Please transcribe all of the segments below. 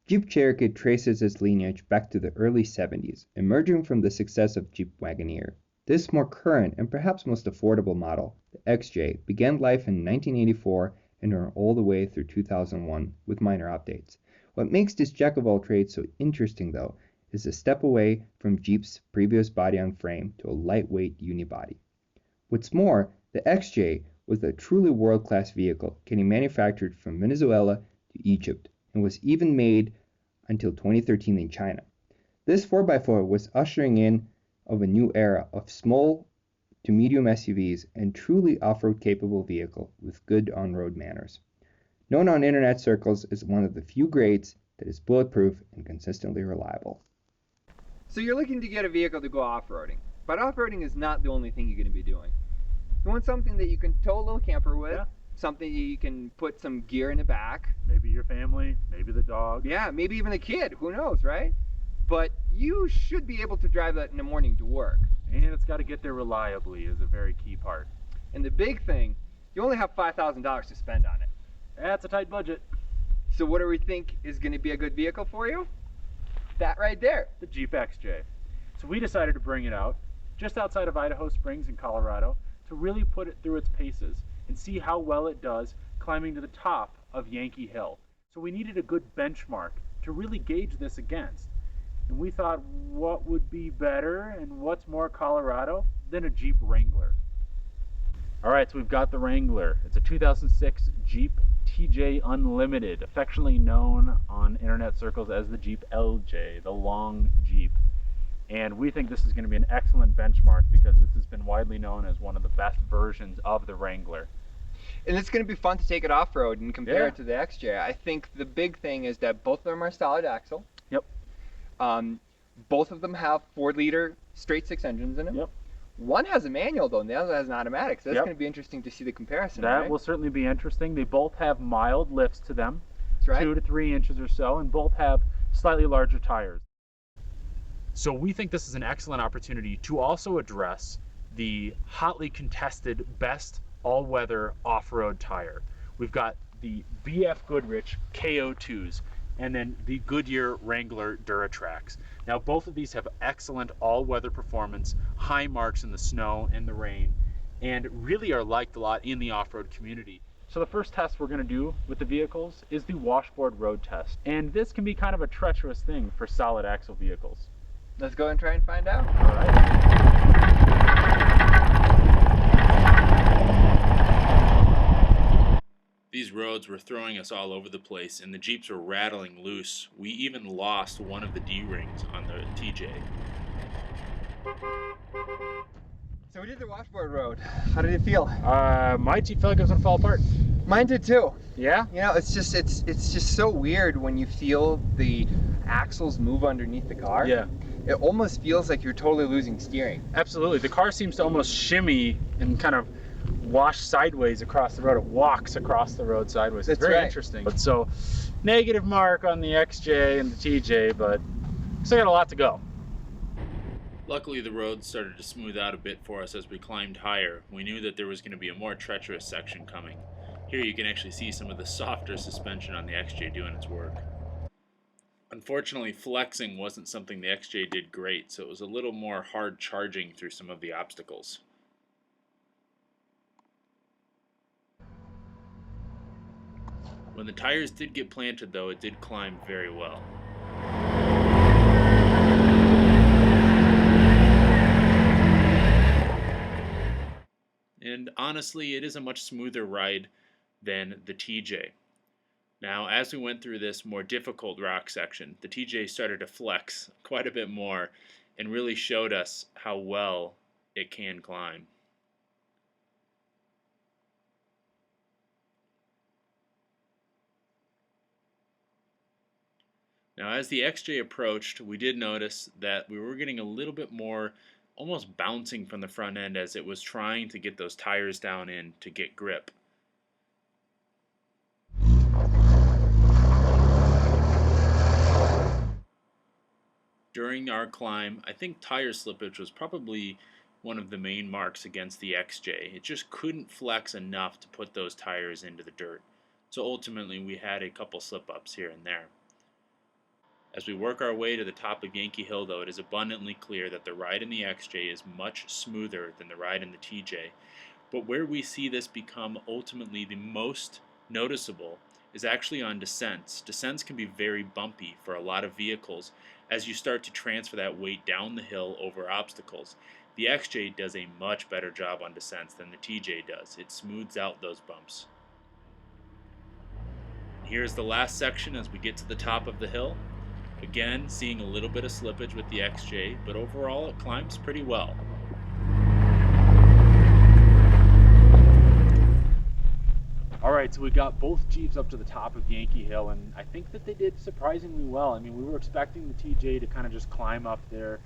Jeep Cherokee traces its lineage back to the early 70s, emerging from the success of Jeep Wagoneer. This more current and perhaps most affordable model, the XJ, began life in 1984 and ran all the way through 2001 with minor updates. What makes this jack-of-all-trades so interesting, though, is a step away from Jeep's previous body-on-frame to a lightweight unibody. What's more, the XJ was a truly world-class vehicle, getting manufactured from Venezuela to Egypt, and was even made until 2013 in China. This 4x4 was ushering in of a new era of small to medium SUVs and truly off-road capable vehicle with good on-road manners. Known on internet circles as one of the few grades that is bulletproof and consistently reliable. So you're looking to get a vehicle to go off-roading, but off-roading is not the only thing you're going to be doing. You want something that you can tow a little camper with, something that you can put some gear in the back. Maybe your family, maybe the dog. Yeah, maybe even a kid, who knows, right? But you should be able to drive that in the morning to work. And it's got to get there reliably is a very key part. And the big thing, you only have $5,000 to spend on it. That's a tight budget. So what do we think is going to be a good vehicle for you? That right there. The Jeep XJ. So we decided to bring it out just outside of Idaho Springs in Colorado to really put it through its paces and see how well it does climbing to the top of Yankee Hill. So we needed a good benchmark to really gauge this against. And we thought, what would be better and what's more Colorado than a Jeep Wrangler? All right, so we've got the Wrangler. It's a 2006 Jeep TJ Unlimited, affectionately known on internet circles as the Jeep LJ, the long Jeep. And we think this is going to be an excellent benchmark because this has been widely known as one of the best versions of the Wrangler. And it's going to be fun to take it off-road and compare it to the XJ. I think the big thing is that both of them are solid axle. Yep. Both of them have 4-liter straight 6 engines in them. Yep. One has a manual though, and the other has an automatic, so that's going to be interesting to see the comparison. That will certainly be interesting. They both have mild lifts to them, that's right. 2 to 3 inches or so, and both have slightly larger tires. So we think this is an excellent opportunity to also address the hotly contested best all-weather off-road tire. We've got the BF Goodrich KO2s and then the Goodyear Wrangler Duratracs. Now both of these have excellent all-weather performance, high marks in the snow and the rain, and really are liked a lot in the off-road community. So the first test we're going to do with the vehicles is the washboard road test. And this can be kind of a treacherous thing for solid axle vehicles. Let's go and try and find out. All right. These roads were throwing us all over the place and the Jeeps were rattling loose. We even lost one of the D-rings on the TJ. So we did the washboard road. How did it feel? My Jeep felt like it was going to fall apart. Mine did too. Yeah? You know, it's just so weird when you feel the axles move underneath the car. Yeah. It almost feels like you're totally losing steering. Absolutely. The car seems to almost shimmy and kind of wash sideways across the road. It walks across the road sideways. It's very interesting. But so, negative mark on the XJ and the TJ, but still got a lot to go. Luckily, the road started to smooth out a bit for us as we climbed higher. We knew that there was going to be a more treacherous section coming. Here you can actually see some of the softer suspension on the XJ doing its work. Unfortunately, flexing wasn't something the XJ did great, so it was a little more hard charging through some of the obstacles. When the tires did get planted though, it did climb very well. And honestly, it is a much smoother ride than the TJ. Now, as we went through this more difficult rock section, the TJ started to flex quite a bit more and really showed us how well it can climb. Now, as the XJ approached, we did notice that we were getting a little bit more almost bouncing from the front end as it was trying to get those tires down in to get grip. During our climb, I think tire slippage was probably one of the main marks against the XJ. It just couldn't flex enough to put those tires into the dirt. So ultimately we had a couple slip-ups here and there. As we work our way to the top of Yankee Hill, though, it is abundantly clear that the ride in the XJ is much smoother than the ride in the TJ. But where we see this become ultimately the most noticeable is actually on descents. Descents can be very bumpy for a lot of vehicles as you start to transfer that weight down the hill over obstacles. The XJ does a much better job on descents than the TJ does. It smooths out those bumps. Here's the last section as we get to the top of the hill. Again, seeing a little bit of slippage with the XJ, but overall it climbs pretty well. Alright, so we got both Jeeps up to the top of Yankee Hill, and I think that they did surprisingly well. I mean, we were expecting the TJ to kind of just climb up there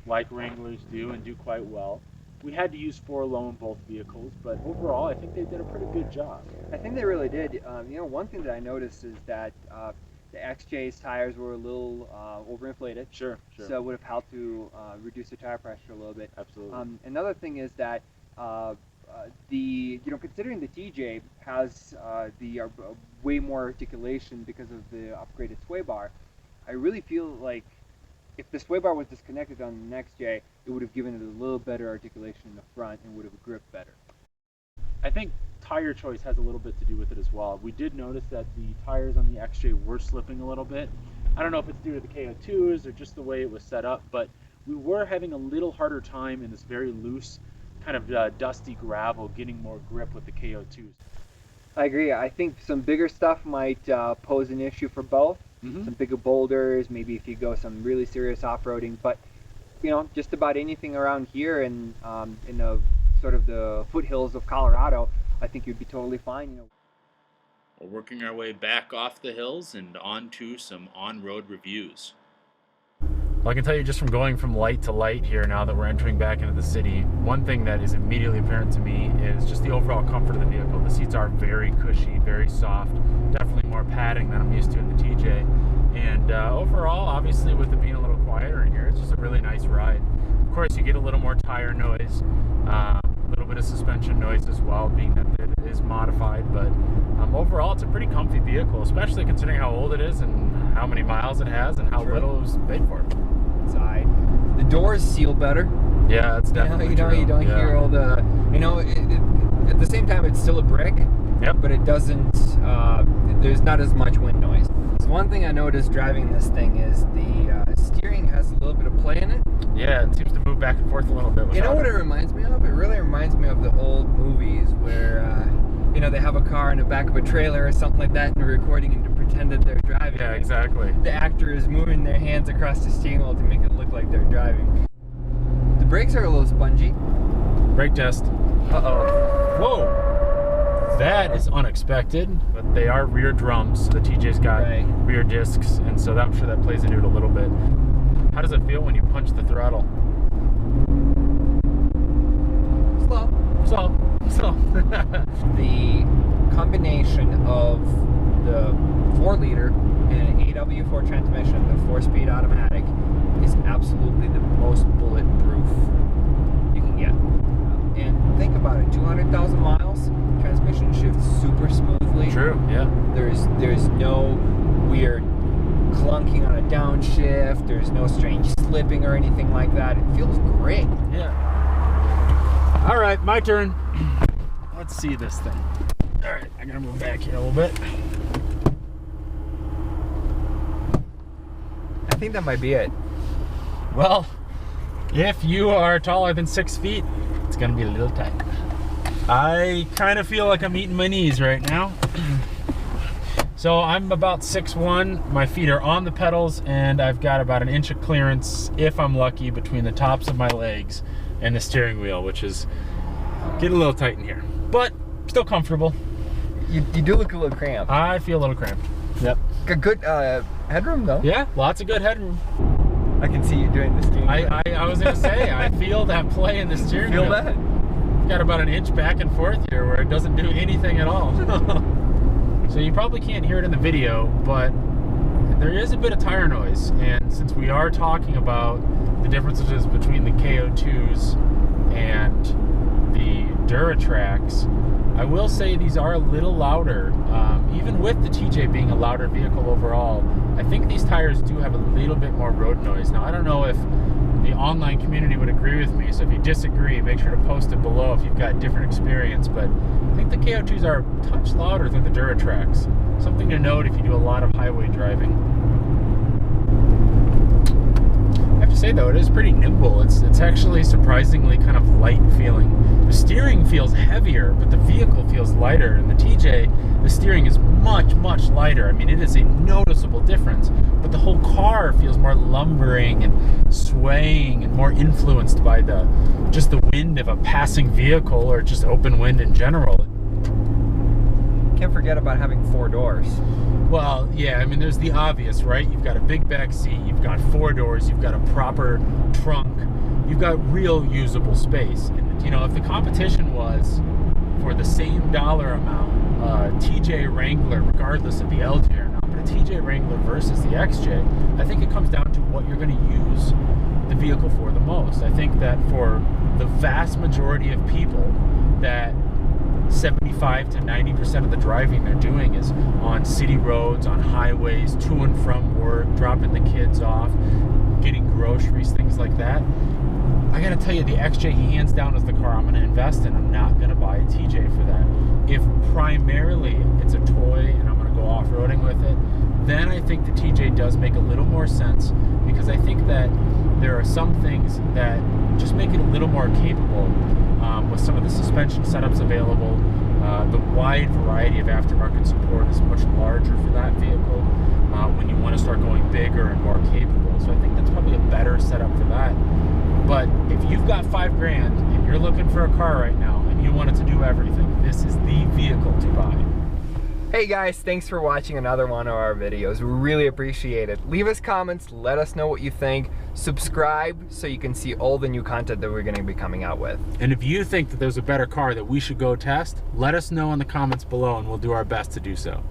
like Wranglers do and do quite well. We had to use 4-low in both vehicles, but overall I think they did a pretty good job. I think they really did. One thing that I noticed is that the XJ's tires were a little overinflated. Sure. So it would have helped to reduce the tire pressure a little bit. Absolutely. Another thing is that considering the TJ has the way more articulation because of the upgraded sway bar, I really feel like if the sway bar was disconnected on the XJ, it would have given it a little better articulation in the front and would have gripped better. I think tire choice has a little bit to do with it as well. We did notice that the tires on the XJ were slipping a little bit. I don't know if it's due to the KO2s or just the way it was set up, but we were having a little harder time in this very loose, kind of dusty gravel getting more grip with the KO2s. I agree. I think some bigger stuff might pose an issue for both. Some bigger boulders, maybe if you go some really serious off-roading, but just about anything around here and in the sort of the foothills of Colorado, I think you'd be totally fine. We're working our way back off the hills and onto some on-road reviews. Well, I can tell you just from going from light to light here now that we're entering back into the city, one thing that is immediately apparent to me is just the overall comfort of the vehicle. The seats are very cushy, very soft, definitely more padding than I'm used to in the TJ. And overall, obviously with it being a little quieter in here, it's just a really nice ride. Of course, you get a little more tire noise, a little bit of suspension noise as well, being that it is modified, but overall it's a pretty comfy vehicle, especially considering how old it is and how many miles it has and how little it was paid for. Inside, the doors seal better. Yeah, it's definitely true. You don't hear all the, at the same time it's still a brick. Yep. But it doesn't, there's not as much wind noise. So one thing I noticed driving this thing is the steering has a little bit of play in it. Yeah, it seems to move back and forth a little bit. You know what it reminds me of? It really reminds me of the old movies where, they have a car in the back of a trailer or something like that and they're recording and to pretend that they're driving. Yeah, exactly. The actor is moving their hands across the steering wheel to make it look like they're driving. The brakes are a little spongy. Brake test. Uh-oh. Whoa! That is unexpected, but they are rear drums, so the TJ's got rear discs, and so I'm sure that plays into it a little bit. How does it feel when you punch the throttle? Slow. The combination of the 4-liter and an AW4 transmission, the 4-speed automatic, is absolutely the most bulletproof you can get. And think about it, 200,000 miles, transmission shifts super smoothly. True, yeah. There's no weird clunking on a downshift, there's no strange slipping or anything like that. It feels great. Yeah. All right, my turn. Let's see this thing. All right, I'm gonna move back here a little bit. I think that might be it. Well, if you are taller than 6 feet, it's gonna be a little tight. I kind of feel like I'm eating my knees right now. So I'm about 6'1", my feet are on the pedals, and I've got about an inch of clearance, if I'm lucky, between the tops of my legs and the steering wheel, which is getting a little tight in here. But still comfortable. You do look a little cramped. I feel a little cramped. Yep. Good headroom though. Yeah, lots of good headroom. I can see you doing the steering wheel. I was gonna say, I feel that play in the steering wheel. Feel that? Got about an inch back and forth here where it doesn't do anything at all. So you probably can't hear it in the video, but there is a bit of tire noise. And since we are talking about the differences between the KO2s and the Duratracs, I will say these are a little louder. Even with the TJ being a louder vehicle overall, I think these tires do have a little bit more road noise. Now, I don't know if the online community would agree with me, so if you disagree, make sure to post it below if you've got different experience, but I think the KO2s are a touch louder than the Duratracs. Something to note if you do a lot of highway driving. I have to say though, it is pretty nimble. It's actually surprisingly kind of light feeling. The steering feels heavier, but the vehicle feels lighter. And the TJ, the steering is much, much lighter. I mean, it is a noticeable difference, but the whole car feels more lumbering and swaying and more influenced by just the wind of a passing vehicle or just open wind in general. Can't forget about having 4 doors. Well, yeah, I mean, there's the obvious, right? You've got a big back seat, you've got 4 doors, you've got a proper trunk, you've got real usable space. And, you know, if the competition was for the same dollar amount, TJ Wrangler, regardless of the LJ or not, but a TJ Wrangler versus the XJ, I think it comes down to what you're going to use the vehicle for the most. I think that for the vast majority of people, that 75 to 90% of the driving they're doing is on city roads, on highways, to and from work, dropping the kids off, getting groceries, things like that. I gotta tell you, the XJ hands down is the car I'm gonna invest in. I'm not gonna buy a TJ for that. If primarily it's a toy and I'm gonna go off-roading with it, then I think the TJ does make a little more sense, because I think that there are some things that just make it a little more capable with some of the suspension setups available. The wide variety of aftermarket support is much larger for that vehicle when you want to start going bigger and more capable. So I think that's probably a better setup for that. But if you've got $5 grand and you're looking for a car right now and you want it to do everything, this is the vehicle to buy. Hey guys, thanks for watching another one of our videos. We really appreciate it. Leave us comments, let us know what you think. Subscribe so you can see all the new content that we're going to be coming out with. And if you think that there's a better car that we should go test, let us know in the comments below and we'll do our best to do so.